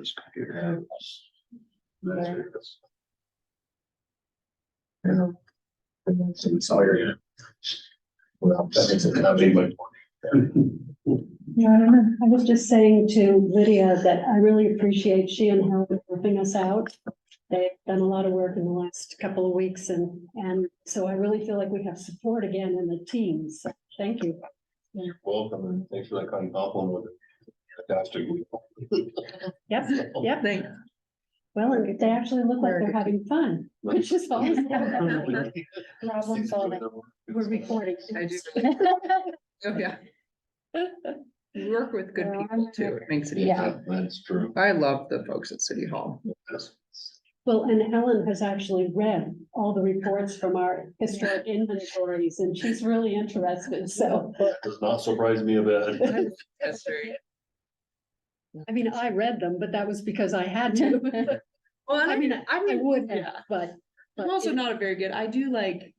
this computer. Yeah. So it's all your. Well, that makes it coming, but. Yeah, I don't know. I was just saying to Lydia that I really appreciate she and Helen helping us out. They've done a lot of work in the last couple of weeks and so I really feel like we have support again in the team. So thank you. You're welcome, and thanks for that kind of compliment. Fantastic. Yep, yep. Thanks. Well, and they actually look like they're having fun, which is always problem solving. We're recording. I do. Oh, yeah. You work with good people too. It makes it easy. Yeah, that's true. I love the folks at City Hall. Well, and Helen has actually read all the reports from our historic inventories and she's really interested, so. Does not surprise me a bit. That's right. I mean, I read them, but that was because I had to. Well, and I mean, I would have, yeah. but. I'm also not a very good, I do like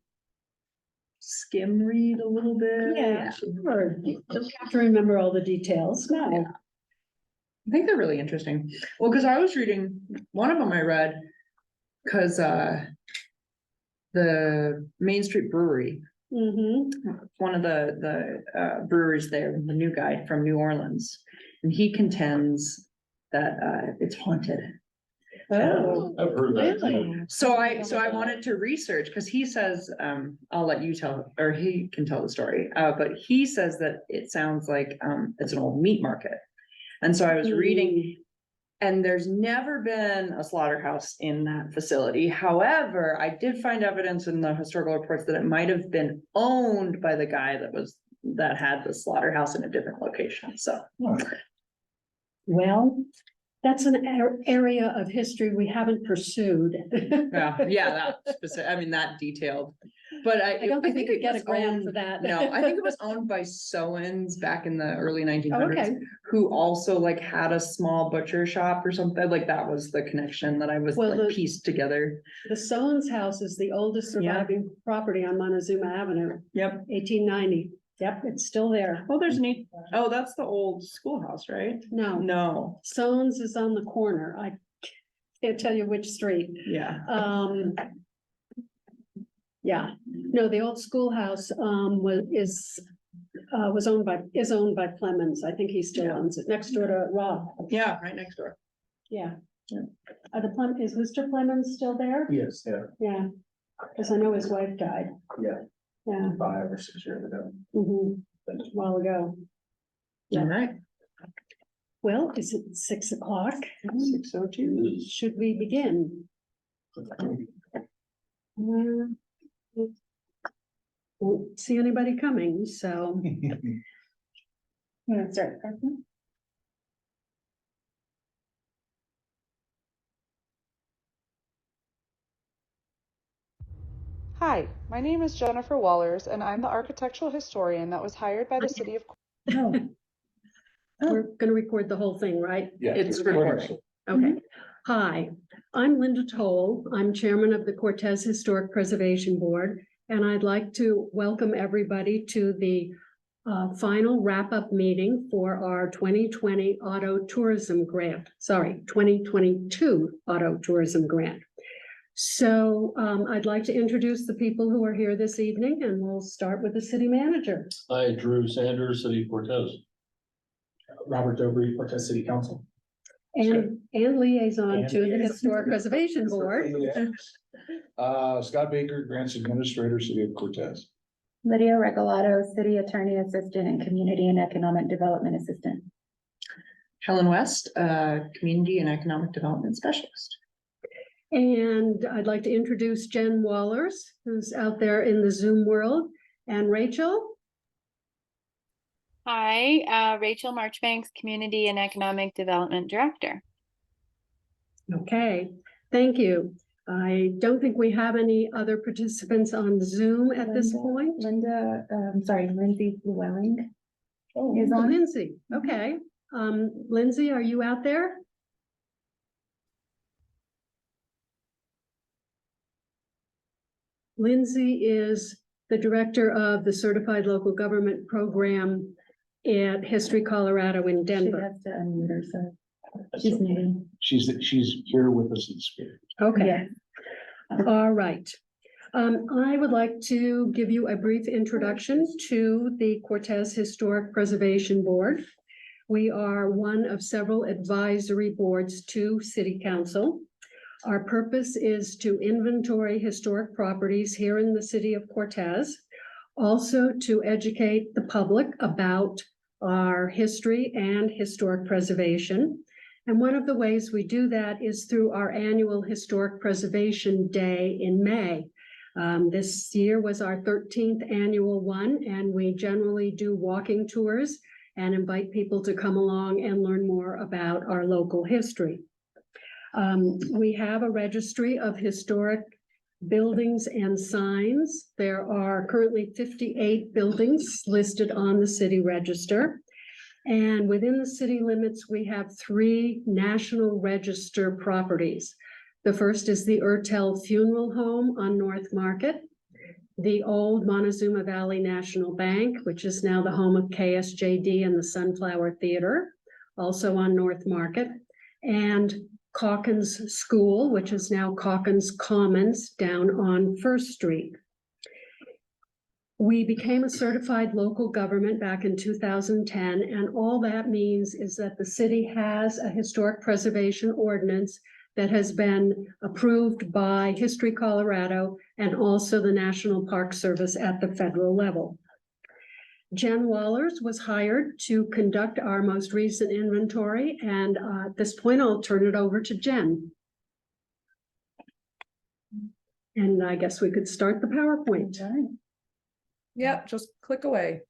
skim read a little bit. Yeah, sure. You don't have to remember all the details, no. Yeah. I think they're really interesting. Well, because I was reading, one of them I read, because the Main Street Brewery, one of the breweries there, the new guy from New Orleans, and he contends that it's haunted. Oh, I've heard that really? too. So I wanted to research, because he says, I'll let you tell, or he can tell the story, but he says that it sounds like it's an old meat market. And so I was reading, and there's never been a slaughterhouse in that facility. However, I did find evidence in the historical reports that it might have been owned by the guy that had the slaughterhouse in a different location, so. Well, that's an area of history we haven't pursued. Yeah, that specific, I mean, that detailed, but I don't think we could it get a was grant owned- for that. No, I think it was owned by Sowens back in the early 1900s. Okay, Who also like had a small butcher shop or something, like that was the connection that I was Well, like the- pieced together. the Soanes house is the oldest surviving property on Montezuma Avenue, Yep. 1890. Yep, it's still there. Oh, there's neat, oh, that's the old schoolhouse, right? No, No, Soanes is on the corner. I can't tell you which street. yeah, Yeah, no, the old schoolhouse, is owned by Clemens. I think he still Yeah. owns it, next door to Rob. yeah, right next door. Yeah. Yeah. Is Mr. Clemens still there? Yes, yeah, Yeah, because I know his wife died. yeah, Yeah, 5 or 6 years ago. a while ago. Yeah. All right, Well, is it 6 o'clock? 6:02. Should we begin? Won't see anybody coming, so. Yeah, sorry. Hi, my name is Jennifer Wallers, and I'm the architectural historian that was hired by the city of. No. We're gonna record the whole thing, right? Yeah. It's recording. Okay. Hi, I'm Linda Toll. I'm chairman of the Cortez Historic Preservation Board, and I'd like to welcome everybody to the final wrap-up meeting for our 2020 Auto Tourism Grant. Sorry, 2022 Auto Tourism Grant. So I'd like to introduce the people who are here this evening, and we'll start with the city manager. Hi, Drew Sanders, City of Cortez. Robert Dobry, Cortez City Council. And liaison And to the liaison. Historic Preservation Board. Scott Baker, Grants Administrator, City of Cortez. Lydia Regalado, City Attorney Assistant and Community and Economic Development Assistant. Helen West, Community and Economic Development Specialist. And I'd like to introduce Jen Wallers, who's out there in the Zoom world, and Rachel. Hi, Rachel Marchbanks, Community and Economic Development Director. Okay, thank you. I don't think we have any other participants on Zoom at this point. Lindsay Llewellyn. Oh, is on. Lindsay, okay. Lindsay, are you out there? Lindsay is the director of the Certified Local Government Program at History Colorado in She Denver. has to unmute herself. She's new. She's here with us in spirit. Okay. Yeah. All right. I would like to give you a brief introduction to the Cortez Historic Preservation Board. We are one of several advisory boards to City Council. Our purpose is to inventory historic properties here in the city of Cortez, also to educate the public about our history and historic preservation. And one of the ways we do that is through our annual Historic Preservation Day in May. This year was our 13th annual one, and we generally do walking tours and invite people to come along and learn more about our local history. We have a registry of historic buildings and signs. There are currently 58 buildings listed on the city register. And within the city limits, we have 3 National Register properties. The first is the Urtel Funeral Home on North Market, the old Montezuma Valley National Bank, which is now the home of KSJD and the Sunflower Theater, also on North Market, and Calkins School, which is now Calkins Commons down on First Street. We became a certified local government back in 2010, and all that means is that the city has a historic preservation ordinance that has been approved by History Colorado and also the National Park Service at the federal level. Jen Wallers was hired to conduct our most recent inventory, and at this point, I'll turn it over to Jen. And I guess we could start the PowerPoint. Yep, just click away.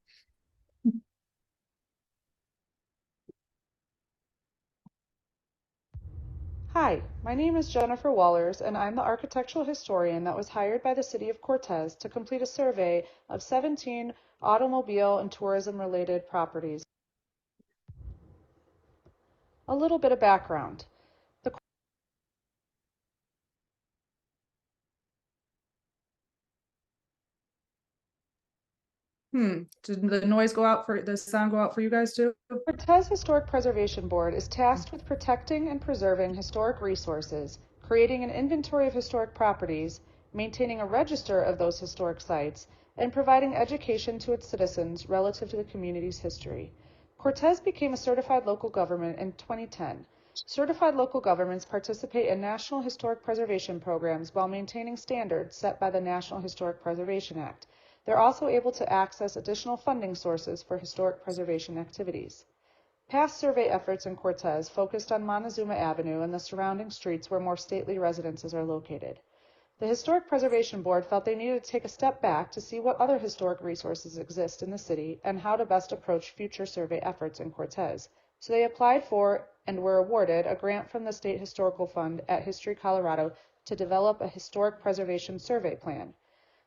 Hi, my name is Jennifer Wallers, and I'm the architectural historian that was hired by the city of Cortez to complete a survey of 17 automobile and tourism-related properties. A little bit of background. Did the noise go out for, the sound go out for you guys too? The Cortez Historic Preservation Board is tasked with protecting and preserving historic resources, creating an inventory of historic properties, maintaining a register of those historic sites, and providing education to its citizens relative to the community's history. Cortez became a certified local government in 2010. Certified local governments participate in national historic preservation programs while maintaining standards set by the National Historic Preservation Act. They're also able to access additional funding sources for historic preservation activities. Past survey efforts in Cortez focused on Montezuma Avenue and the surrounding streets where more stately residences are located. The Historic Preservation Board felt they needed to take a step back to see what other historic resources exist in the city and how to best approach future survey efforts in Cortez. So they applied for and were awarded a grant from the State Historical Fund at History Colorado to develop a historic preservation survey plan.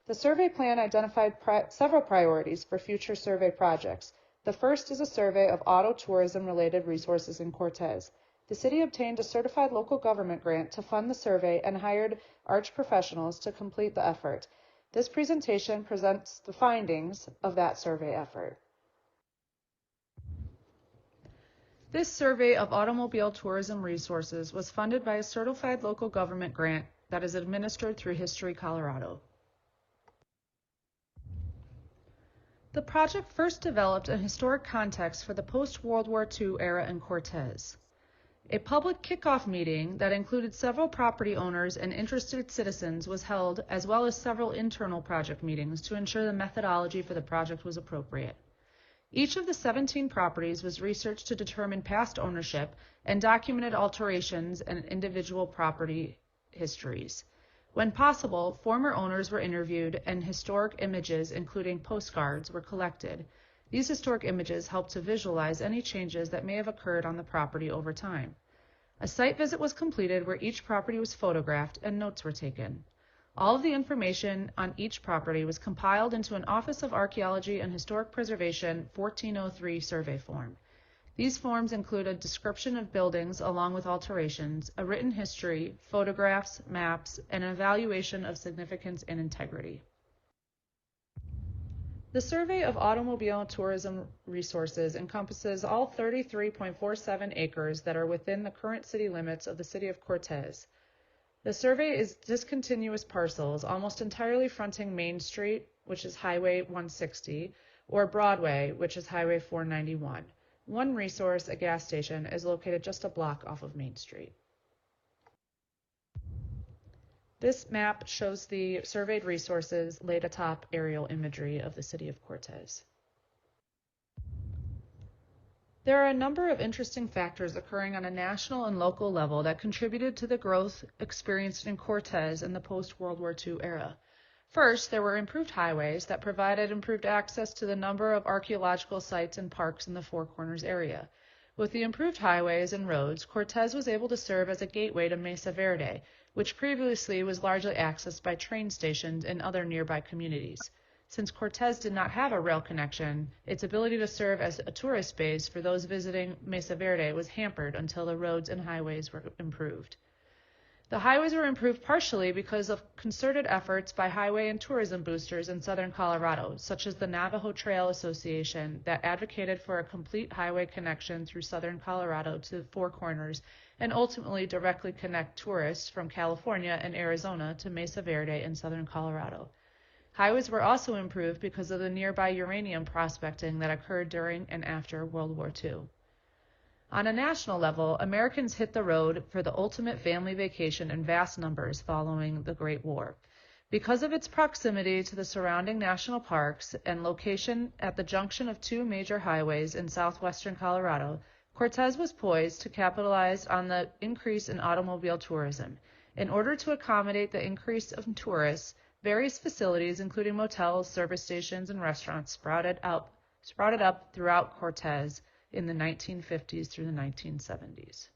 The survey plan identified several priorities for future survey projects. The first is a survey of auto tourism related resources in Cortez. The city obtained a certified local government grant to fund the survey and hired arch professionals to complete the effort. This presentation presents the findings of that survey effort. This survey of automobile tourism resources was funded by a certified local government grant that is administered through History Colorado. The project first developed a historic context for the post-World War II era in Cortez. A public kickoff meeting that included several property owners and interested citizens was held, as well as several internal project meetings to ensure the methodology for the project was appropriate. Each of the 17 properties was researched to determine past ownership and documented alterations and individual property histories. When possible, former owners were interviewed and historic images, including postcards, were collected. These historic images helped to visualize any changes that may have occurred on the property over time. A site visit was completed where each property was photographed and notes were taken. All of the information on each property was compiled into an Office of Archaeology and Historic Preservation 1403 survey form. These forms include a description of buildings along with alterations, a written history, photographs, maps, and an evaluation of significance and integrity. The survey of automobile tourism resources encompasses all 33.47 acres that are within the current city limits of the city of Cortez. The survey is discontinuous parcels almost entirely fronting Main Street, which is Highway 160, or Broadway, which is Highway 491. One resource, a gas station, is located just a block off of Main Street. This map shows the surveyed resources laid atop aerial imagery of the city of Cortez. There are a number of interesting factors occurring on a national and local level that contributed to the growth experienced in Cortez in the post-World War II era. First, there were improved highways that provided improved access to the number of archaeological sites and parks in the Four Corners area. With the improved highways and roads, Cortez was able to serve as a gateway to Mesa Verde, which previously was largely accessed by train stations and other nearby communities. Since Cortez did not have a rail connection, its ability to serve as a tourist base for those visiting Mesa Verde was hampered until the roads and highways were improved. The highways were improved partially because of concerted efforts by highway and tourism boosters in southern Colorado, such as the Navajo Trail Association that advocated for a complete highway connection through southern Colorado to the Four Corners and ultimately directly connect tourists from California and Arizona to Mesa Verde in southern Colorado. Highways were also improved because of the nearby uranium prospecting that occurred during and after World War II. On a national level, Americans hit the road for the ultimate family vacation in vast numbers following the Great War. Because of its proximity to the surrounding national parks and location at the junction of two major highways in southwestern Colorado, Cortez was poised to capitalize on the increase in automobile tourism. In order to accommodate the increase of tourists, various facilities, including motels, service stations, and restaurants, sprouted up throughout Cortez in the 1950s through the 1970s.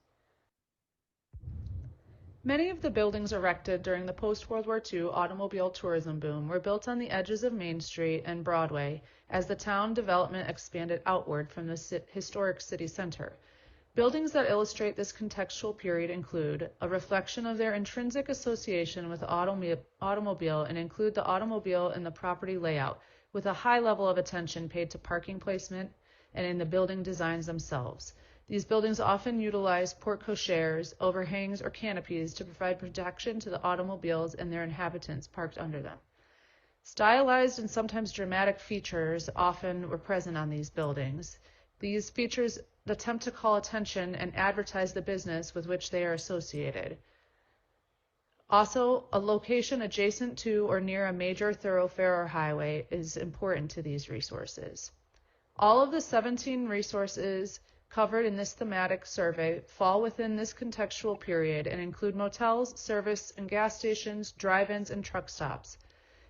Many of the buildings erected during the post-World War II automobile tourism boom were built on the edges of Main Street and Broadway as the town development expanded outward from the historic city center. Buildings that illustrate this contextual period include a reflection of their intrinsic association with the automobile and include the automobile in the property layout, with a high level of attention paid to parking placement and in the building designs themselves. These buildings often utilize porte-cocheres, overhangs, or canopies to provide protection to the automobiles and their inhabitants parked under them. Stylized and sometimes dramatic features often were present on these buildings. These features attempt to call attention and advertise the business with which they are associated. Also, a location adjacent to or near a major thoroughfare or highway is important to these resources. All of the 17 resources covered in this thematic survey fall within this contextual period and include motels, service and gas stations, drive-ins, and truck stops.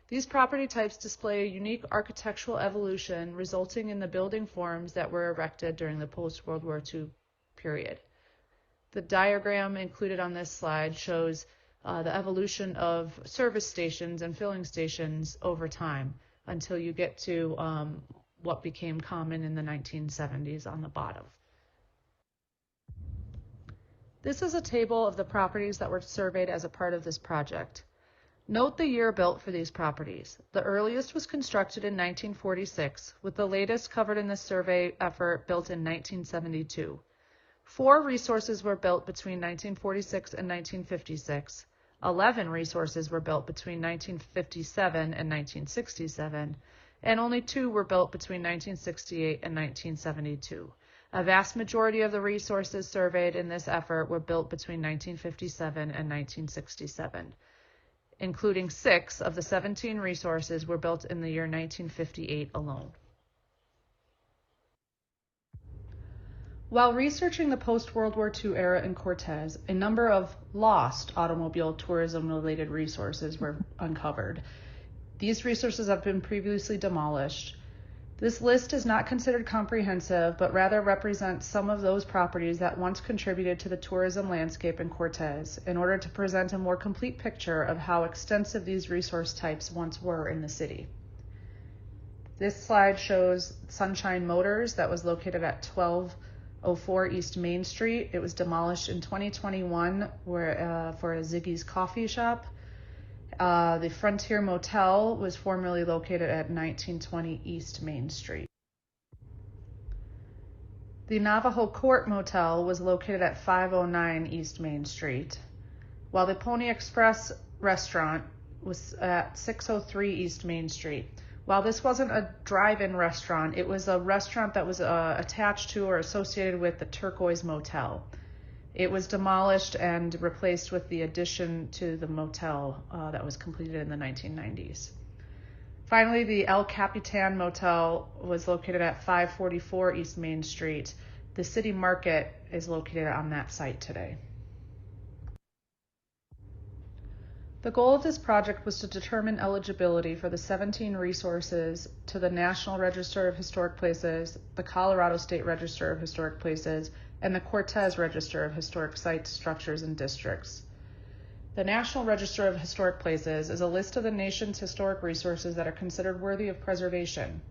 These property types display a unique architectural evolution resulting in the building forms that were erected during the post-World War II period. The diagram included on this slide shows the evolution of service stations and filling stations over time until you get to what became common in the 1970s on the bottom. This is a table of the properties that were surveyed as a part of this project. Note the year built for these properties. The earliest was constructed in 1946, with the latest covered in this survey effort built in 1972. 4 resources were built between 1946 and 1956. 11 resources were built between 1957 and 1967, and only 2 were built between 1968 and 1972. A vast majority of the resources surveyed in this effort were built between 1957 and 1967. Including 6 of the 17 resources were built in the year 1958 alone. While researching the post-World War II era in Cortez, a number of lost automobile tourism-related resources were uncovered. These resources have been previously demolished. This list is not considered comprehensive, but rather represents some of those properties that once contributed to the tourism landscape in Cortez in order to present a more complete picture of how extensive these resource types once were in the city. This slide shows Sunshine Motors that was located at 1204 East Main Street. It was demolished in 2021 for a Ziggy's Coffee Shop. The Frontier Motel was formerly located at 1920 East Main Street. The Navajo Court Motel was located at 509 East Main Street, while the Pony Express restaurant was at 603 East Main Street. While this wasn't a drive-in restaurant, it was a restaurant that was attached to or associated with the Turquoise Motel. It was demolished and replaced with the addition to the motel that was completed in the 1990s. Finally, the El Capitan Motel was located at 544 East Main Street. The city market is located on that site today. The goal of this project was to determine eligibility for the 17 resources to the National Register of Historic Places, the Colorado State Register of Historic Places, and the Cortez Register of Historic Sites, Structures, and Districts. The National Register of Historic Places is a list of the nation's historic resources that are considered worthy of preservation.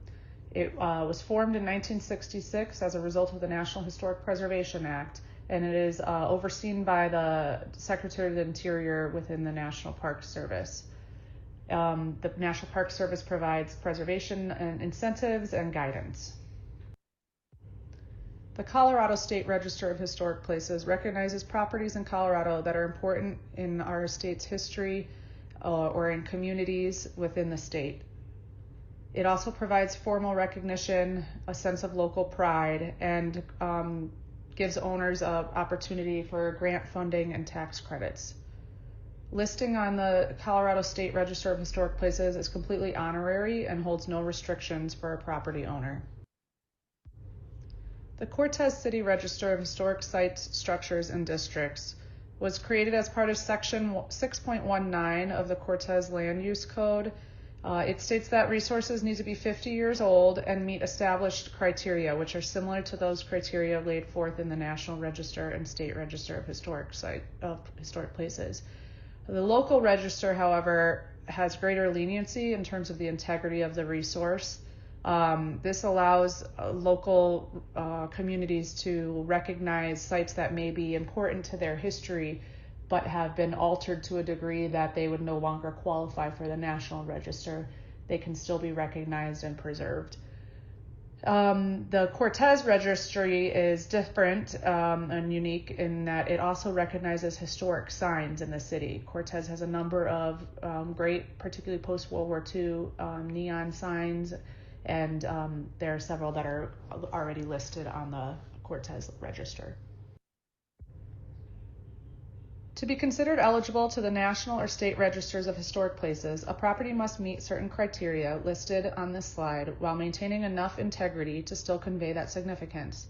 It was formed in 1966 as a result of the National Historic Preservation Act, and it is overseen by the Secretary of the Interior within the National Park Service. The National Park Service provides preservation and incentives and guidance. The Colorado State Register of Historic Places recognizes properties in Colorado that are important in our state's history or in communities within the state. It also provides formal recognition, a sense of local pride, and gives owners an opportunity for grant funding and tax credits. Listing on the Colorado State Register of Historic Places is completely honorary and holds no restrictions for a property owner. The Cortez City Register of Historic Sites, Structures, and Districts was created as part of Section 6.19 of the Cortez Land Use Code. It states that resources need to be 50 years old and meet established criteria, which are similar to those criteria laid forth in the National Register and State Register of Historic Places. The local register, however, has greater leniency in terms of the integrity of the resource. This allows local communities to recognize sites that may be important to their history, but have been altered to a degree that they would no longer qualify for the National Register. They can still be recognized and preserved. The Cortez Registry is different and unique in that it also recognizes historic signs in the city. Cortez has a number of great, particularly post-World War II, neon signs, and there are several that are already listed on the Cortez Register. To be considered eligible to the National or State Registers of Historic Places, a property must meet certain criteria listed on this slide while maintaining enough integrity to still convey that significance.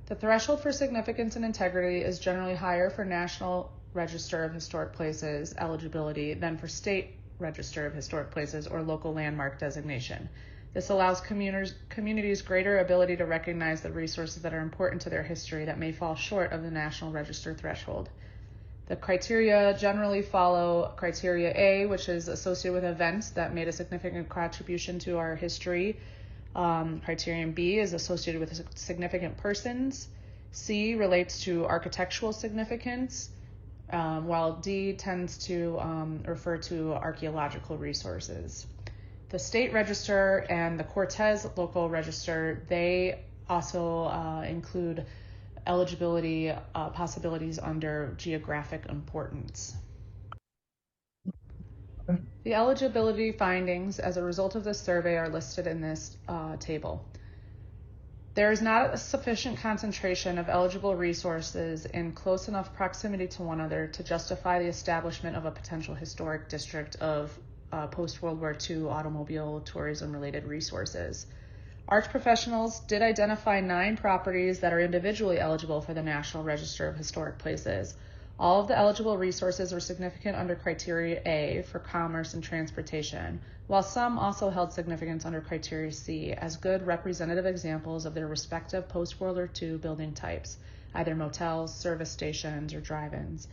The threshold for significance and integrity is generally higher for National Register of Historic Places eligibility than for State Register of Historic Places or local landmark designation. This allows communities greater ability to recognize the resources that are important to their history that may fall short of the National Register threshold. The criteria generally follow criteria A, which is associated with events that made a significant contribution to our history. Criterion B is associated with significant persons. C relates to architectural significance, while D tends to refer to archaeological resources. The State Register and the Cortez Local Register, they also include eligibility possibilities under geographic importance. The eligibility findings as a result of this survey are listed in this table. There is not a sufficient concentration of eligible resources in close enough proximity to one another to justify the establishment of a potential historic district of post-World War II automobile tourism-related resources. Arch professionals did identify 9 properties that are individually eligible for the National Register of Historic Places. All of the eligible resources were significant under criteria A for commerce and transportation, while some also held significance under criteria C as good representative examples of their respective post-World War II building types, either motels, service stations, or drive-ins.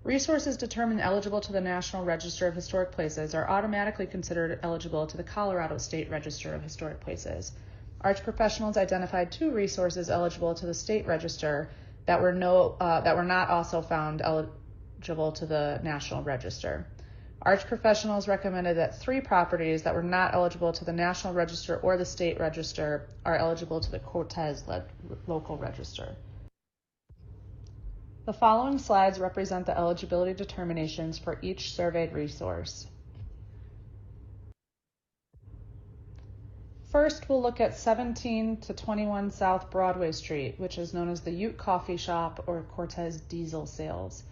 Resources determined eligible to the National Register of Historic Places are automatically considered eligible to the Colorado State Register of Historic Places. Arch professionals identified 2 resources eligible to the State Register that were not also found eligible to the National Register. Arch professionals recommended that 3 properties that were not eligible to the National Register or the State Register are eligible to the Cortez local register. The following slides represent the eligibility determinations for each surveyed resource. First, we'll look at 17 to 21 South Broadway Street, which is known as the Ute Coffee Shop or Cortez Diesel Sales.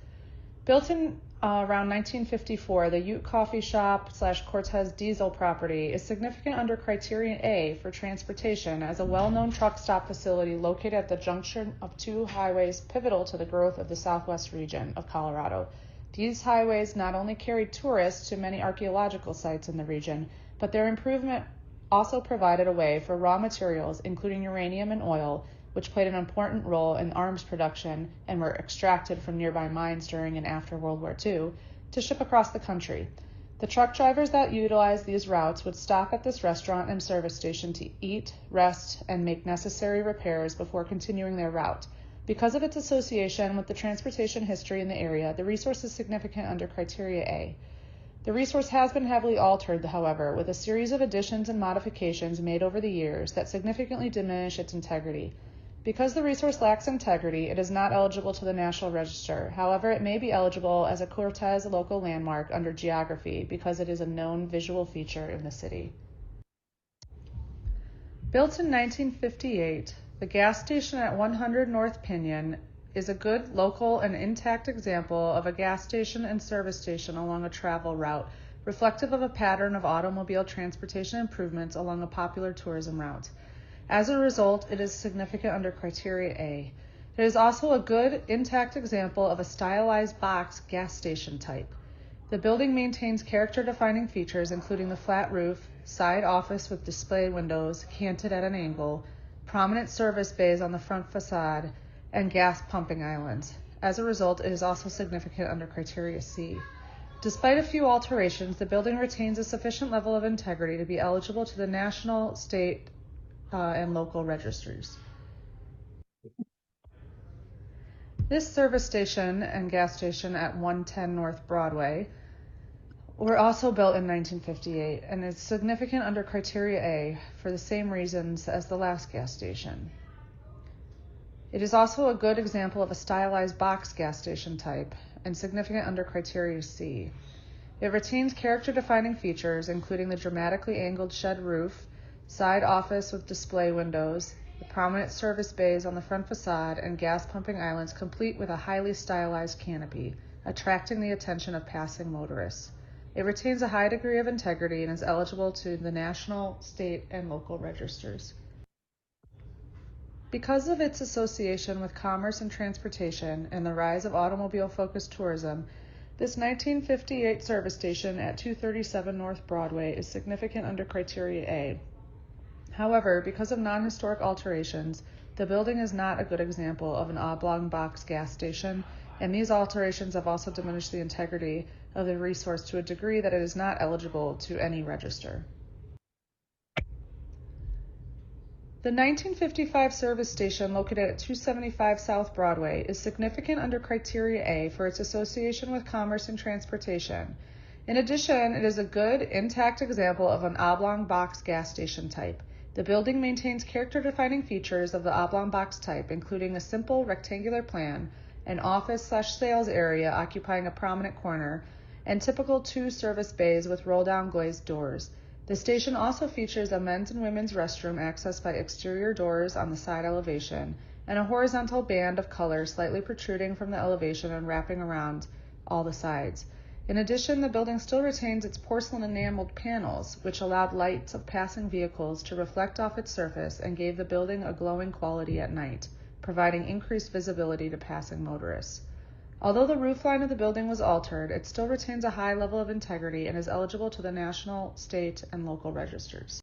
Built in around 1954, the Ute Coffee Shop / Cortez Diesel property is significant under Criteria A for transportation as a well-known truck stop facility located at the junction of 2 highways pivotal to the growth of the southwest region of Colorado. These highways not only carried tourists to many archaeological sites in the region, but their improvement also provided a way for raw materials, including uranium and oil, which played an important role in arms production and were extracted from nearby mines during and after World War II, to ship across the country. The truck drivers that utilized these routes would stop at this restaurant and service station to eat, rest, and make necessary repairs before continuing their route. Because of its association with the transportation history in the area, the resource is significant under Criteria A. The resource has been heavily altered, however, with a series of additions and modifications made over the years that significantly diminish its integrity. Because the resource lacks integrity, it is not eligible to the National Register. However, it may be eligible as a Cortez local landmark under geography because it is a known visual feature in the city. Built in 1958, the gas station at 100 North Pinion is a good local and intact example of a gas station and service station along a travel route, reflective of a pattern of automobile transportation improvements along a popular tourism route. As a result, it is significant under Criteria A. It is also a good, intact example of a stylized box gas station type. The building maintains character-defining features including the flat roof, side office with display windows canted at an angle, prominent service bays on the front facade, and gas pumping islands. As a result, it is also significant under Criteria C. Despite a few alterations, the building retains a sufficient level of integrity to be eligible to the national, state, and local registries. This service station and gas station at 110 North Broadway were also built in 1958 and is significant under Criteria A for the same reasons as the last gas station. It is also a good example of a stylized box gas station type and significant under Criteria C. It retains character-defining features including the dramatically angled shed roof, side office with display windows, the prominent service bays on the front facade, and gas pumping islands complete with a highly stylized canopy, attracting the attention of passing motorists. It retains a high degree of integrity and is eligible to the national, state, and local registers. Because of its association with commerce and transportation and the rise of automobile-focused tourism, this 1958 service station at 237 North Broadway is significant under Criteria A. However, because of non-historic alterations, the building is not a good example of an oblong box gas station, and these alterations have also diminished the integrity of the resource to a degree that it is not eligible to any register. The 1955 service station located at 275 South Broadway is significant under Criteria A for its association with commerce and transportation. In addition, it is a good, intact example of an oblong box gas station type. The building maintains character-defining features of the oblong box type, including a simple rectangular plan, an office/sales area occupying a prominent corner, and typical 2 service bays with roll-down glazed doors. The station also features a men's and women's restroom accessed by exterior doors on the side elevation, and a horizontal band of color slightly protruding from the elevation and wrapping around all the sides. In addition, the building still retains its porcelain enameled panels, which allowed lights of passing vehicles to reflect off its surface and gave the building a glowing quality at night, providing increased visibility to passing motorists. Although the roofline of the building was altered, it still retains a high level of integrity and is eligible to the national, state, and local registers.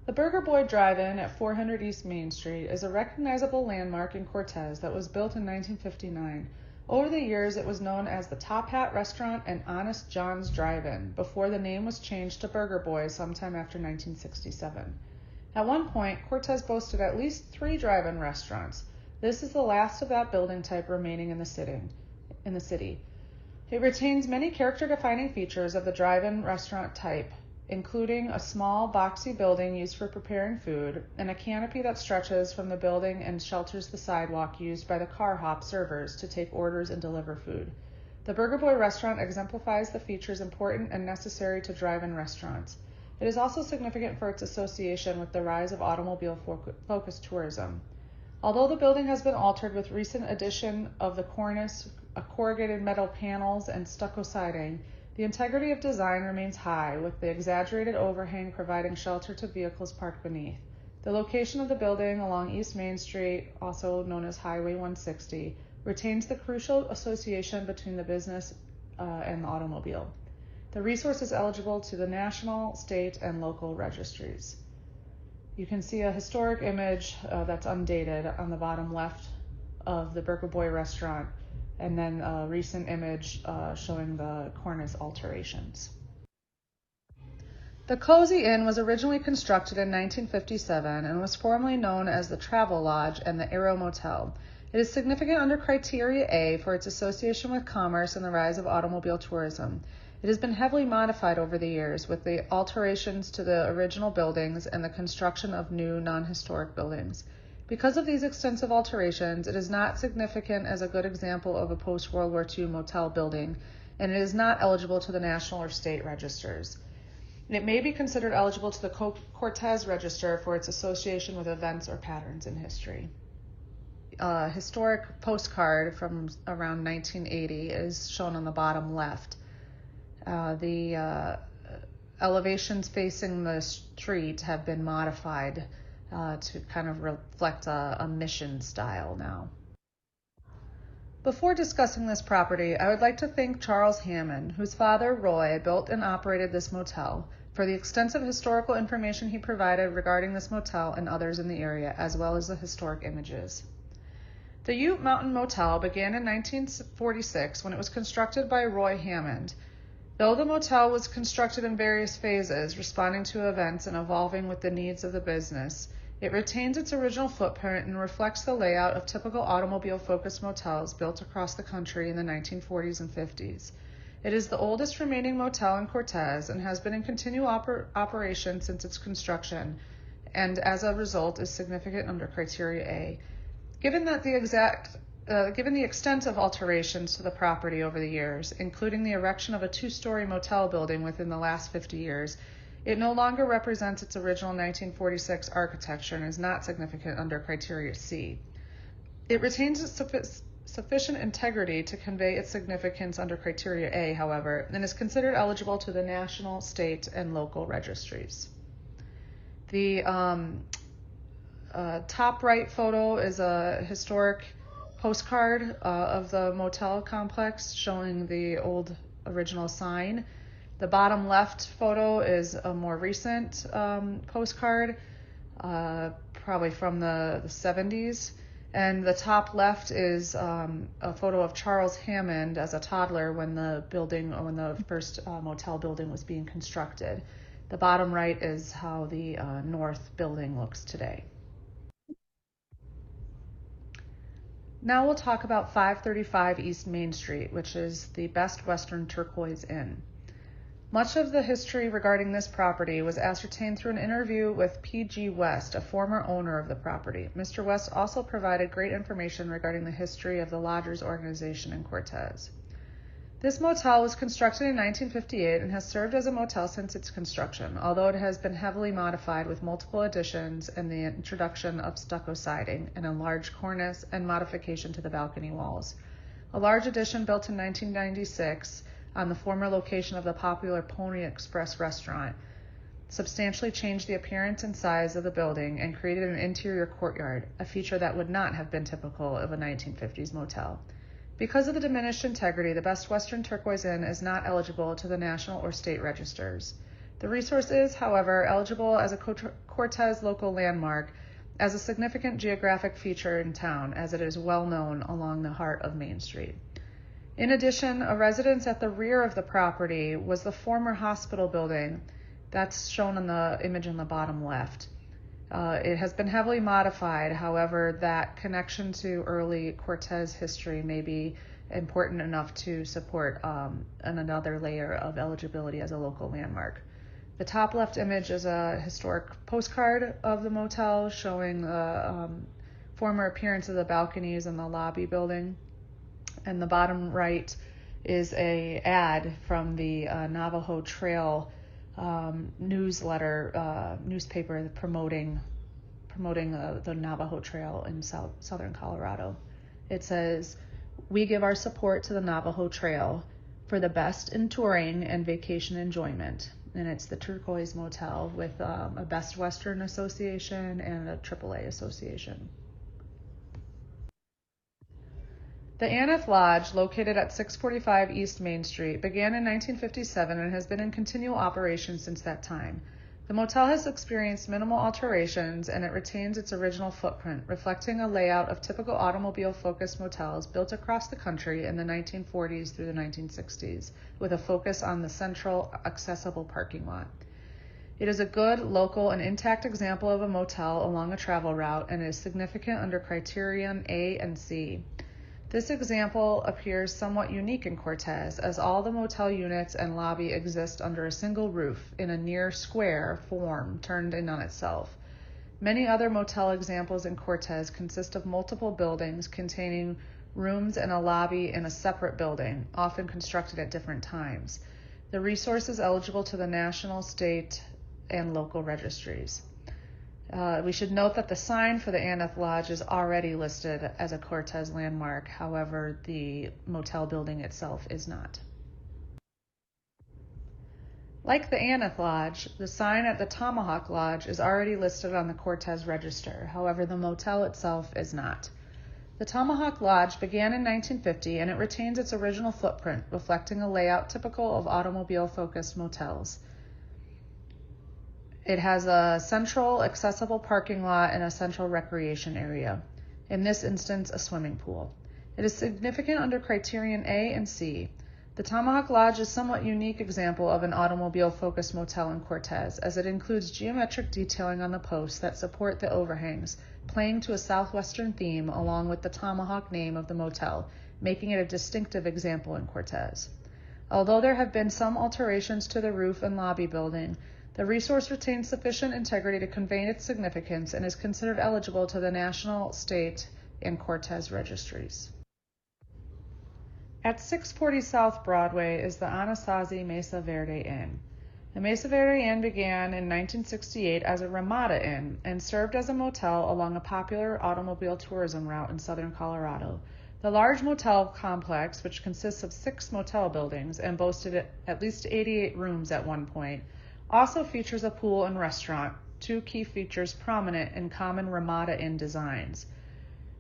The Burger Boy Drive-In at 400 East Main Street is a recognizable landmark in Cortez that was built in 1959. Over the years, it was known as the Top Hat Restaurant and Honest John's Drive-In before the name was changed to Burger Boy sometime after 1967. At one point, Cortez boasted at least 3 drive-in restaurants. This is the last of that building type remaining in the city. It retains many character-defining features of the drive-in restaurant type, including a small boxy building used for preparing food and a canopy that stretches from the building and shelters the sidewalk used by the car hop servers to take orders and deliver food. The Burger Boy restaurant exemplifies the features important and necessary to drive-in restaurants. It is also significant for its association with the rise of automobile-focused tourism. Although the building has been altered with recent addition of the cornice, corrugated metal panels, and stucco siding, the integrity of design remains high, with the exaggerated overhang providing shelter to vehicles parked beneath. The location of the building along East Main Street, also known as Highway 160, retains the crucial association between the business and the automobile. The resource is eligible to the national, state, and local registries. You can see a historic image that's undated on the bottom left of the Burger Boy restaurant, and then a recent image showing the cornice alterations. The Cozy Inn was originally constructed in 1957 and was formerly known as the Travel Lodge and the Aero Motel. It is significant under Criteria A for its association with commerce and the rise of automobile tourism. It has been heavily modified over the years with the alterations to the original buildings and the construction of new non-historic buildings. Because of these extensive alterations, it is not significant as a good example of a post-World War II motel building, and it is not eligible to the national or state registers. It may be considered eligible to the Cortez register for its association with events or patterns in history. A historic postcard from around 1980 is shown on the bottom left. The elevations facing the street have been modified to kind of reflect a mission style now. Before discussing this property, I would like to thank Charles Hammond, whose father, Roy, built and operated this motel, for the extensive historical information he provided regarding this motel and others in the area, as well as the historic images. The Ute Mountain Motel began in 1946 when it was constructed by Roy Hammond. Though the motel was constructed in various phases, responding to events and evolving with the needs of the business, it retains its original footprint and reflects the layout of typical automobile-focused motels built across the country in the 1940s and 50s. It is the oldest remaining motel in Cortez and has been in continual operation since its construction, and as a result is significant under Criteria A. Given the extent of alterations to the property over the years, including the erection of a 2-story motel building within the last 50 years, it no longer represents its original 1946 architecture and is not significant under Criteria C. It retains its sufficient integrity to convey its significance under Criteria A, however, and is considered eligible to the national, state, and local registries. The top right photo is a historic postcard of the motel complex showing the old original sign. The bottom left photo is a more recent postcard, probably from the 70s. And the top left is a photo of Charles Hammond as a toddler when the first motel building was being constructed. The bottom right is how the north building looks today. Now we'll talk about 535 East Main Street, which is the Best Western Turquoise Inn. Much of the history regarding this property was ascertained through an interview with P.G. West, a former owner of the property. Mr. West also provided great information regarding the history of the Lodgers organization in Cortez. This motel was constructed in 1958 and has served as a motel since its construction, although it has been heavily modified with multiple additions and the introduction of stucco siding and a large cornice and modification to the balcony walls. A large addition built in 1996 on the former location of the popular Pony Express restaurant substantially changed the appearance and size of the building and created an interior courtyard, a feature that would not have been typical of a 1950s motel. Because of the diminished integrity, the Best Western Turquoise Inn is not eligible to the national or state registers. The resource is, however, eligible as a Cortez local landmark as a significant geographic feature in town, as it is well known along the heart of Main Street. In addition, a residence at the rear of the property was the former hospital building. That's shown on the image on the bottom left. It has been heavily modified, however, that connection to early Cortez history may be important enough to support another layer of eligibility as a local landmark. The top left image is a historic postcard of the motel showing the former appearance of the balconies in the lobby building. And the bottom right is a ad from the Navajo Trail newspaper promoting the Navajo Trail in southern Colorado. It says, "We give our support to the Navajo Trail for the best in touring and vacation enjoyment." And it's the Turquoise Motel with a Best Western Association and a AAA association. The Anith Lodge, located at 645 East Main Street, began in 1957 and has been in continual operation since that time. The motel has experienced minimal alterations and it retains its original footprint, reflecting a layout of typical automobile-focused motels built across the country in the 1940s through the 1960s, with a focus on the central, accessible parking lot. It is a good, local, and intact example of a motel along a travel route and is significant under criterion A and C. This example appears somewhat unique in Cortez, as all the motel units and lobby exist under a single roof in a near square form turned in on itself. Many other motel examples in Cortez consist of multiple buildings containing rooms and a lobby in a separate building, often constructed at different times. The resource is eligible to the national, state, and local registries. We should note that the sign for the Anith Lodge is already listed as a Cortez landmark. However, the motel building itself is not. Like the Anith Lodge, the sign at the Tomahawk Lodge is already listed on the Cortez register. However, the motel itself is not. The Tomahawk Lodge began in 1950 and it retains its original footprint, reflecting a layout typical of automobile-focused motels. It has a central accessible parking lot and a central recreation area. In this instance, a swimming pool. It is significant under criterion A and C. The Tomahawk Lodge is a somewhat unique example of an automobile-focused motel in Cortez, as it includes geometric detailing on the posts that support the overhangs, playing to a southwestern theme along with the Tomahawk name of the motel, making it a distinctive example in Cortez. Although there have been some alterations to the roof and lobby building, the resource retains sufficient integrity to convey its significance and is considered eligible to the national, state, and Cortez registries. At 640 South Broadway is the Anasazi Mesa Verde Inn. The Mesa Verde Inn began in 1968 as a Ramada Inn and served as a motel along a popular automobile tourism route in southern Colorado. The large motel complex, which consists of 6 motel buildings and boasted at least 88 rooms at one point, also features a pool and restaurant, 2 key features prominent in common Ramada Inn designs.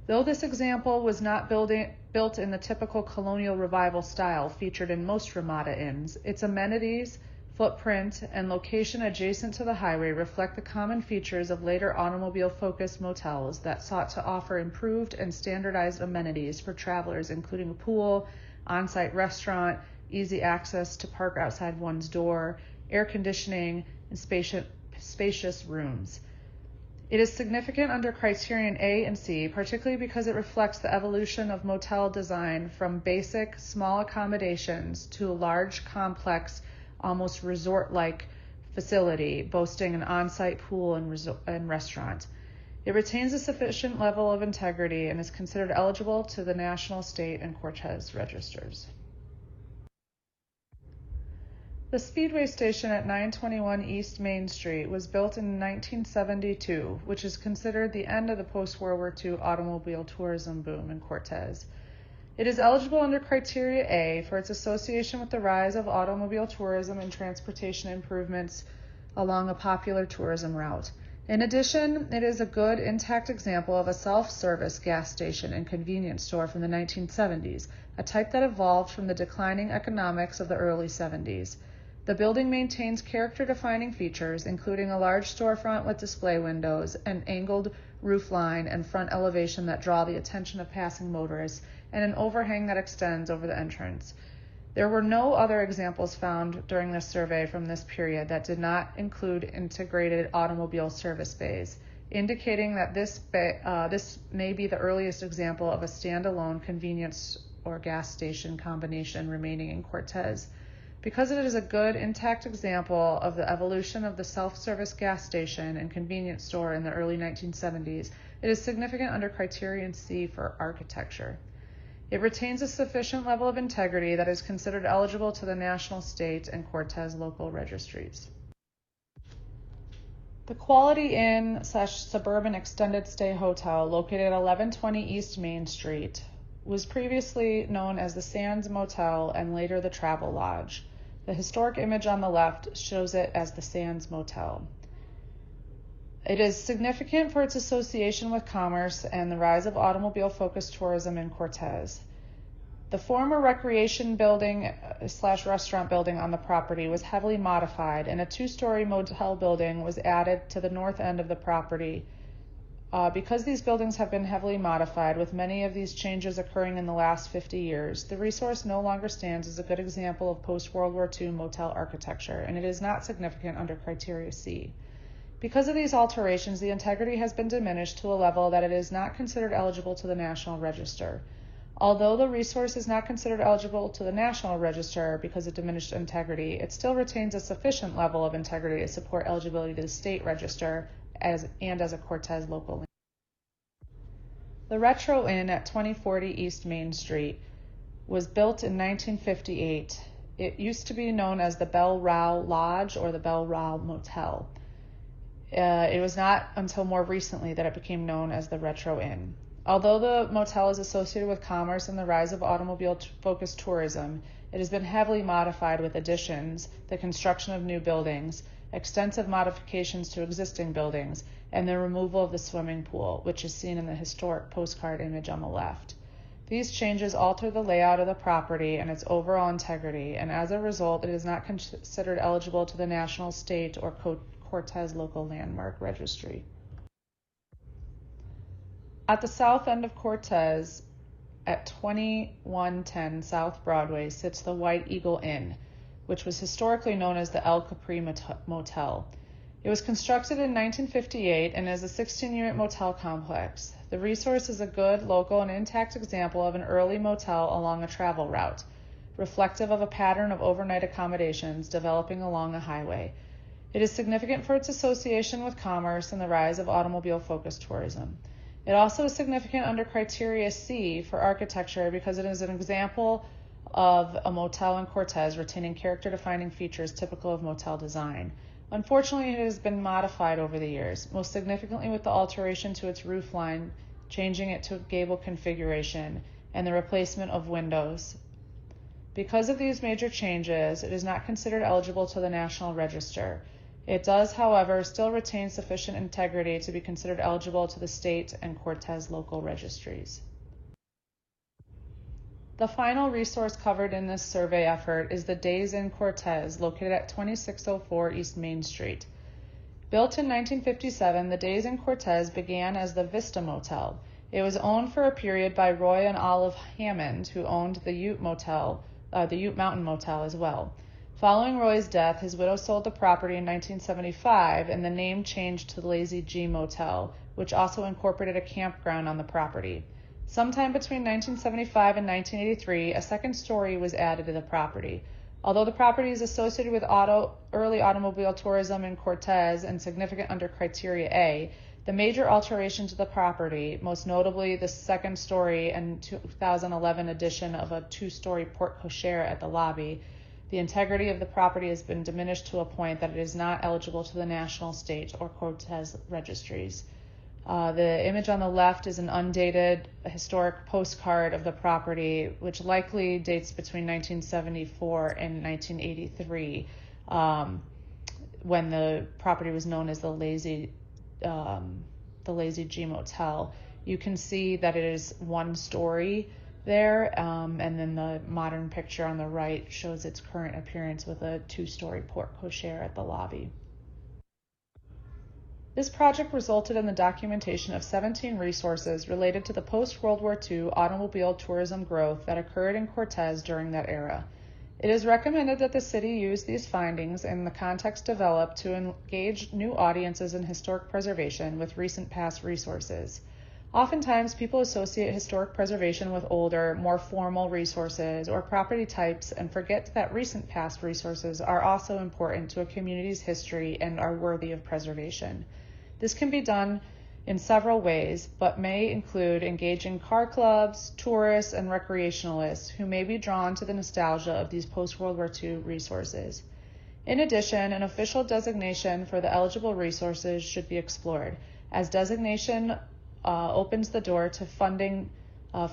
Though this example was not built in the typical colonial revival style featured in most Ramada Inns, its amenities, footprint, and location adjacent to the highway reflect the common features of later automobile-focused motels that sought to offer improved and standardized amenities for travelers, including a pool, on-site restaurant, easy access to park outside one's door, air conditioning, and spacious rooms. It is significant under criterion A and C, particularly because it reflects the evolution of motel design from basic, small accommodations to a large, complex, almost resort-like facility boasting an on-site pool and restaurant. It retains a sufficient level of integrity and is considered eligible to the national, state, and Cortez registers. The Speedway Station at 921 East Main Street was built in 1972, which is considered the end of the post-World War II automobile tourism boom in Cortez. It is eligible under criteria A for its association with the rise of automobile tourism and transportation improvements along a popular tourism route. In addition, it is a good, intact example of a self-service gas station and convenience store from the 1970s, a type that evolved from the declining economics of the early 70s. The building maintains character-defining features, including a large storefront with display windows, an angled roof line and front elevation that draw the attention of passing motorists, and an overhang that extends over the entrance. There were no other examples found during this survey from this period that did not include integrated automobile service bays, indicating that this may be the earliest example of a standalone convenience or gas station combination remaining in Cortez. Because it is a good, intact example of the evolution of the self-service gas station and convenience store in the early 1970s, it is significant under criterion C for architecture. It retains a sufficient level of integrity that is considered eligible to the national, state, and Cortez local registries. The Quality Inn / Suburban Extended Stay Hotel, located at 1120 East Main Street, was previously known as the Sands Motel and later the Travel Lodge. The historic image on the left shows it as the Sands Motel. It is significant for its association with commerce and the rise of automobile-focused tourism in Cortez. The former recreation building / restaurant building on the property was heavily modified, and a two-story motel building was added to the north end of the property. Because these buildings have been heavily modified, with many of these changes occurring in the last 50 years, the resource no longer stands as a good example of post-World War II motel architecture, and it is not significant under criteria C. Because of these alterations, the integrity has been diminished to a level that it is not considered eligible to the National Register. Although the resource is not considered eligible to the National Register because of diminished integrity, it still retains a sufficient level of integrity to support eligibility to the State Register as a Cortez local land. The Retro Inn at 2040 East Main Street was built in 1958. It used to be known as the Bell Row Lodge or the Bell Row Motel. It was not until more recently that it became known as the Retro Inn. Although the motel is associated with commerce and the rise of automobile-focused tourism, it has been heavily modified with additions, the construction of new buildings, extensive modifications to existing buildings, and the removal of the swimming pool, which is seen in the historic postcard image on the left. These changes alter the layout of the property and its overall integrity, and as a result, it is not considered eligible to the National, State, or Cortez local landmark registry. At the south end of Cortez, at 2110 South Broadway, sits the White Eagle Inn, which was historically known as the El Capri Motel. It was constructed in 1958 and is a 16-unit motel complex. The resource is a good, local, and intact example of an early motel along a travel route, reflective of a pattern of overnight accommodations developing along a highway. It is significant for its association with commerce and the rise of automobile-focused tourism. It also is significant under criteria C for architecture because it is an example of a motel in Cortez retaining character-defining features typical of motel design. Unfortunately, it has been modified over the years, most significantly with the alteration to its roof line, changing it to a gable configuration, and the replacement of windows. Because of these major changes, it is not considered eligible to the National Register. It does, however, still retain sufficient integrity to be considered eligible to the state and Cortez local registries. The final resource covered in this survey effort is the Days Inn Cortez, located at 2604 East Main Street. Built in 1957, the Days Inn Cortez began as the Vista Motel. It was owned for a period by Roy and Olive Hammond, who owned the Ute Mountain Motel as well. Following Roy's death, his widow sold the property in 1975, and the name changed to the Lazy G Motel, which also incorporated a campground on the property. Sometime between 1975 and 1983, a second story was added to the property. Although the property is associated with early automobile tourism in Cortez and significant under criteria A, the major alteration to the property, most notably the second story and 2011 addition of a two-story porte cochere at the lobby, the integrity of the property has been diminished to a point that it is not eligible to the National, State, or Cortez registries. The image on the left is an undated historic postcard of the property, which likely dates between 1974 and 1983, when the property was known as the Lazy G Motel. You can see that it is one story there, and then the modern picture on the right shows its current appearance with a two-story porte cochere at the lobby. This project resulted in the documentation of 17 resources related to the post-World War II automobile tourism growth that occurred in Cortez during that era. It is recommended that the city use these findings and the context developed to engage new audiences in historic preservation with recent past resources. Oftentimes, people associate historic preservation with older, more formal resources or property types and forget that recent past resources are also important to a community's history and are worthy of preservation. This can be done in several ways, but may include engaging car clubs, tourists, and recreationalists who may be drawn to the nostalgia of these post-World War II resources. In addition, an official designation for the eligible resources should be explored, as designation opens the door to funding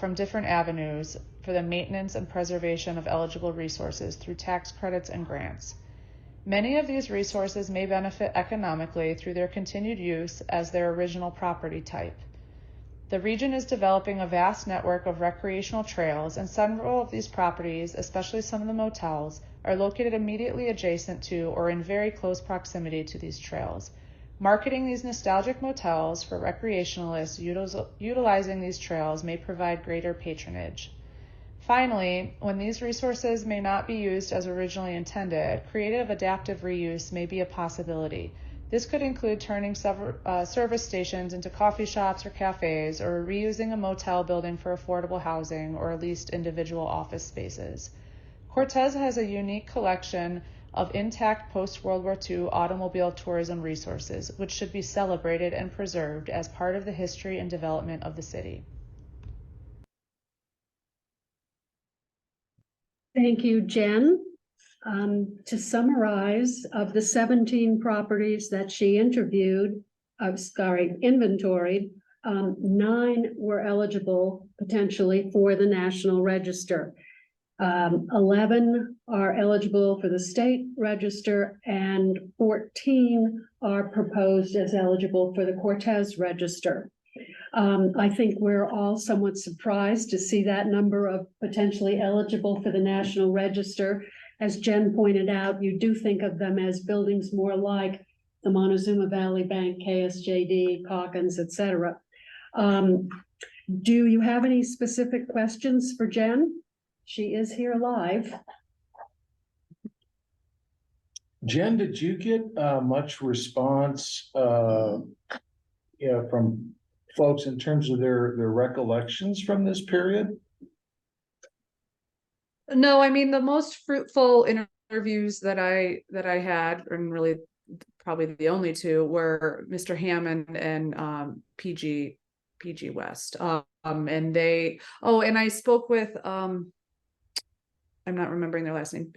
from different avenues for the maintenance and preservation of eligible resources through tax credits and grants. Many of these resources may benefit economically through their continued use as their original property type. The region is developing a vast network of recreational trails, and several of these properties, especially some of the motels, are located immediately adjacent to or in very close proximity to these trails. Marketing these nostalgic motels for recreationalists utilizing these trails may provide greater patronage. Finally, when these resources may not be used as originally intended, creative adaptive reuse may be a possibility. This could include turning service stations into coffee shops or cafes, or reusing a motel building for affordable housing or leased individual office spaces. Cortez has a unique collection of intact post-World War II automobile tourism resources, which should be celebrated and preserved as part of the history and development of the city. Thank you, Jen. To summarize, of the 17 properties that she inventoried, 9 were eligible potentially for the National Register. 11 are eligible for the state register, and 14 are proposed as eligible for the Cortez register. I think we're all somewhat surprised to see that number of potentially eligible for the National Register. As Jen pointed out, you do think of them as buildings more like the Montezuma Valley Bank, KSJD, Calkins, etc. Do you have any specific questions for Jen? She is here live. Jen, did you get much response from folks in terms of their recollections from this period? No, I mean, the most fruitful interviews that I had, and really probably the only two, were Mr. Hammond and PG West. And they, and I spoke with I'm not remembering their last name.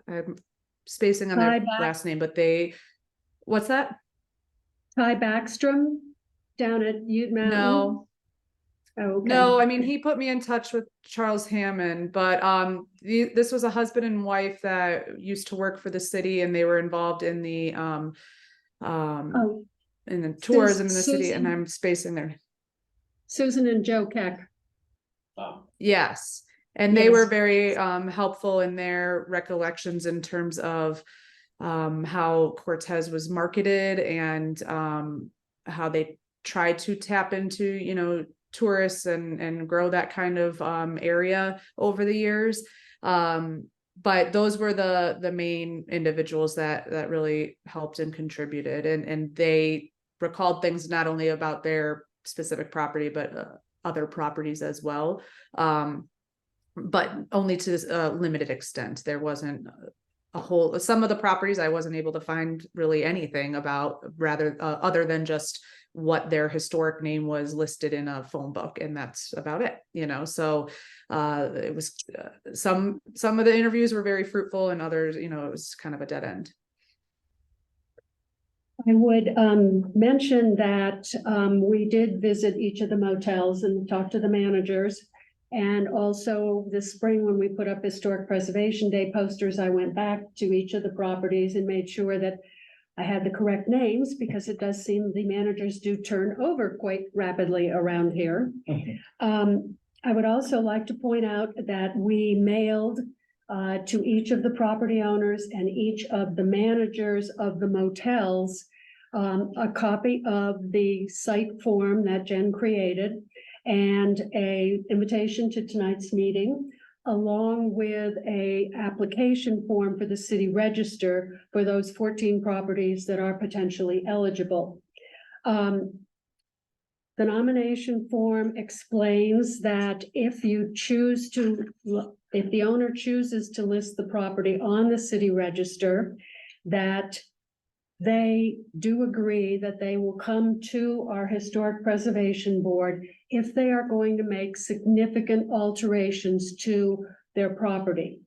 I'm spacing on their last name, but what's that? Ty Backstrom down at Ute Mountain? No. Oh, okay. No, I mean, he put me in touch with Charles Hammond, but this was a husband and wife that used to work for the city, and they were involved in the tourism in the city, and I'm spacing there. Susan and Joe Keck. Yes. And they were very helpful in their recollections in terms of how Cortez was marketed, and how they tried to tap into, tourists and grow that kind of area over the years. But those were the main individuals that really helped and contributed, and they recalled things not only about their specific property, but other properties as well. But only to a limited extent. There wasn't some of the properties I wasn't able to find really anything about, rather other than just what their historic name was listed in a phone book, and that's about it, so it was some of the interviews were very fruitful, and others, it was kind of a dead end. I would mention that we did visit each of the motels and talk to the managers. And also this spring, when we put up Historic Preservation Day posters, I went back to each of the properties and made sure that I had the correct names, because it does seem the managers do turn over quite rapidly around here. I would also like to point out that we mailed to each of the property owners and each of the managers of the motels a copy of the site form that Jen created, and a invitation to tonight's meeting, along with a application form for the city register for those 14 properties that are potentially eligible. The nomination form explains that if the owner chooses to list the property on the city register, that they do agree that they will come to our Historic Preservation Board if they are going to make significant alterations to their property.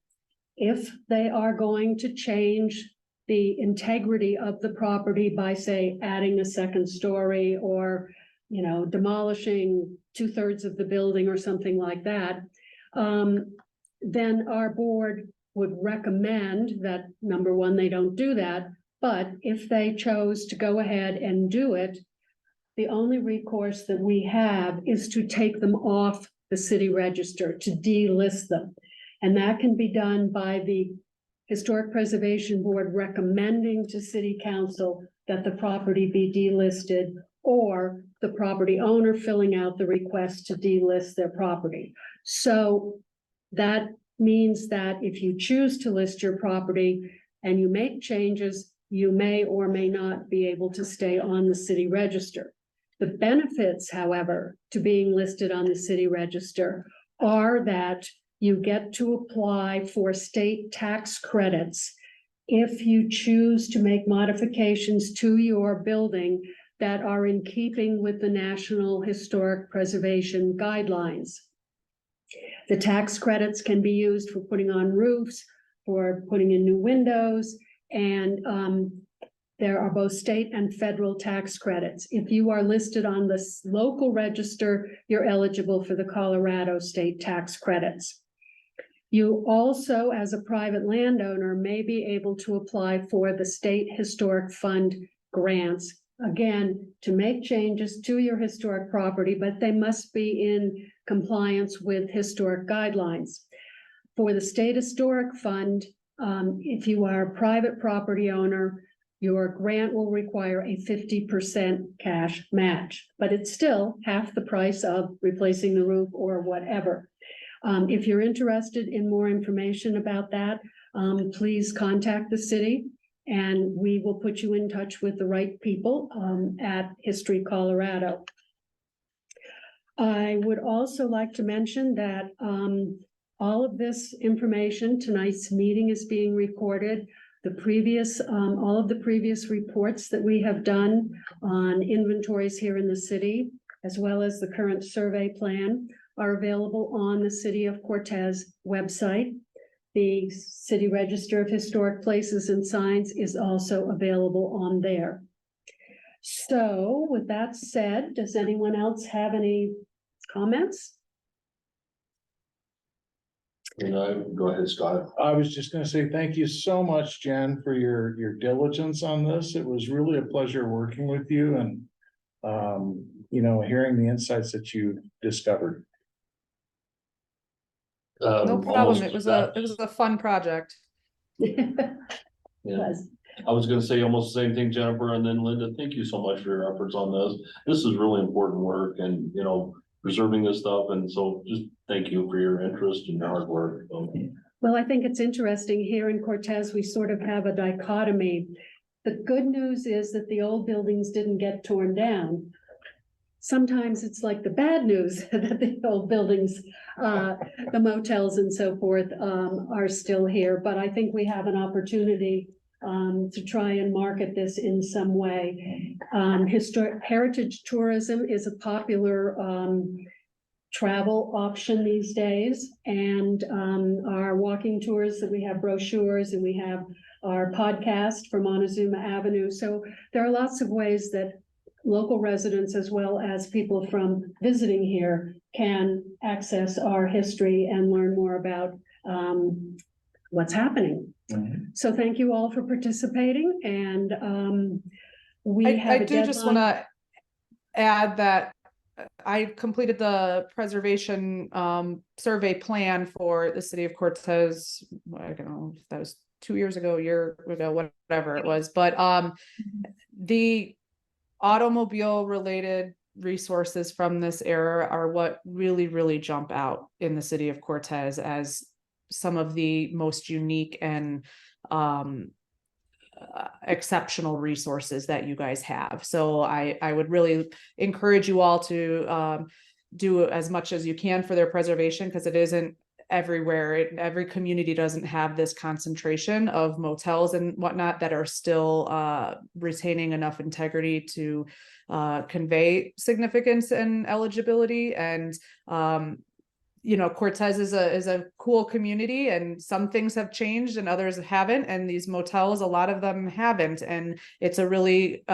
If they are going to change the integrity of the property by, say, adding a second story or, demolishing 2/3 of the building or something like that, then our board would recommend that, number one, they don't do that. But if they chose to go ahead and do it, the only recourse that we have is to take them off the city register, to delist them. And that can be done by the Historic Preservation Board recommending to City Council that the property be delisted, or the property owner filling out the request to delist their property. So that means that if you choose to list your property and you make changes, you may or may not be able to stay on the city register. The benefits, however, to being listed on the city register are that you get to apply for state tax credits if you choose to make modifications to your building that are in keeping with the National Historic Preservation Guidelines. The tax credits can be used for putting on roofs, for putting in new windows, and there are both state and federal tax credits. If you are listed on the local register, you're eligible for the Colorado state tax credits. You also, as a private landowner, may be able to apply for the State Historic Fund grants, again, to make changes to your historic property, but they must be in compliance with historic guidelines. For the State Historic Fund, if you are a private property owner, your grant will require a 50% cash match, but it's still half the price of replacing the roof or whatever. If you're interested in more information about that, please contact the city and we will put you in touch with the right people at History Colorado. I would also like to mention that all of this information, tonight's meeting is being recorded. All of the previous reports that we have done on inventories here in the city, as well as the current survey plan, are available on the City of Cortez website. The City Register of Historic Places and Signs is also available on there. So with that said, does anyone else have any comments? Go ahead, Scott. I was just gonna say, thank you so much, Jen, for your diligence on this. It was really a pleasure working with you and, hearing the insights that you discovered. No problem. It was a fun project. Yeah. I was gonna say almost the same thing, Jennifer, and then Linda, thank you so much for your efforts on this. This is really important work and, preserving this stuff. And so just thank you for your interest and your hard work. Well, I think it's interesting here in Cortez, we sort of have a dichotomy. The good news is that the old buildings didn't get torn down. Sometimes it's like the bad news that the old buildings, the motels and so forth, are still here. But I think we have an opportunity to try and market this in some way. Historic heritage tourism is a popular travel option these days, and our walking tours that we have brochures, and we have our podcast from Montezuma Avenue. So there are lots of ways that local residents, as well as people from visiting here, can access our history and learn more about what's happening. Mm-hmm. So thank you all for participating, and I do just want to add that I completed the preservation survey plan for the city of Cortez. I don't know if that was 2 years ago, a year ago, whatever it was, but the automobile related resources from this era are what really jump out in the city of Cortez as some of the most unique and exceptional resources that you guys have. So I would really encourage you all to do as much as you can for their preservation, because it isn't everywhere. Every community doesn't have this concentration of motels and whatnot that are still retaining enough integrity to convey significance and eligibility. And Cortez is a cool community, and some things have changed and others haven't. And these motels, a lot of them haven't. And it's a really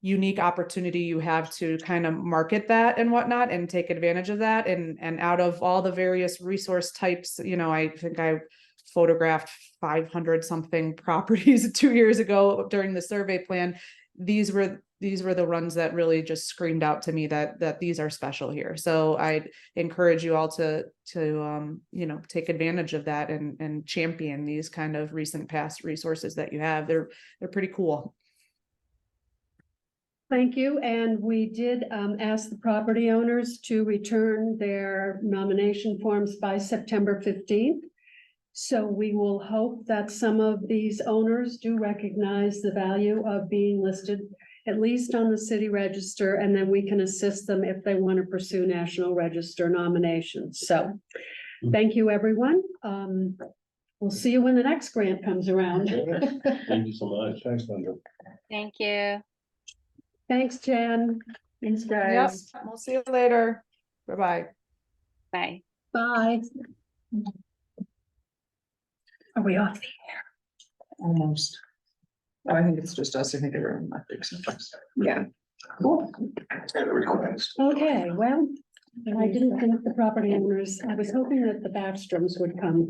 unique opportunity you have to kind of market that and whatnot and take advantage of that. And out of all the various resource types, I think I photographed 500 something properties 2 years ago during the survey plan. These were the ones that really just screamed out to me that these are special here. So I'd encourage you all to take advantage of that and champion these kind of recent past resources that you have. They're pretty cool. Thank you. And we did ask the property owners to return their nomination forms by September 15th. So we will hope that some of these owners do recognize the value of being listed, at least on the city register, and then we can assist them if they want to pursue National Register nominations. So thank you, everyone. We'll see you when the next grant comes around. Thank you so much. Thanks, Linda. Thank you. Thanks, Jen. Thanks, Yep. guys. We'll see you later. Bye-bye. Bye. Bye. Are we off the air? Almost. Oh, I think it's just us. I think everyone left except us. Yeah. Cool. Okay, well, I didn't think the property owners, I was hoping that the Backstroms would come.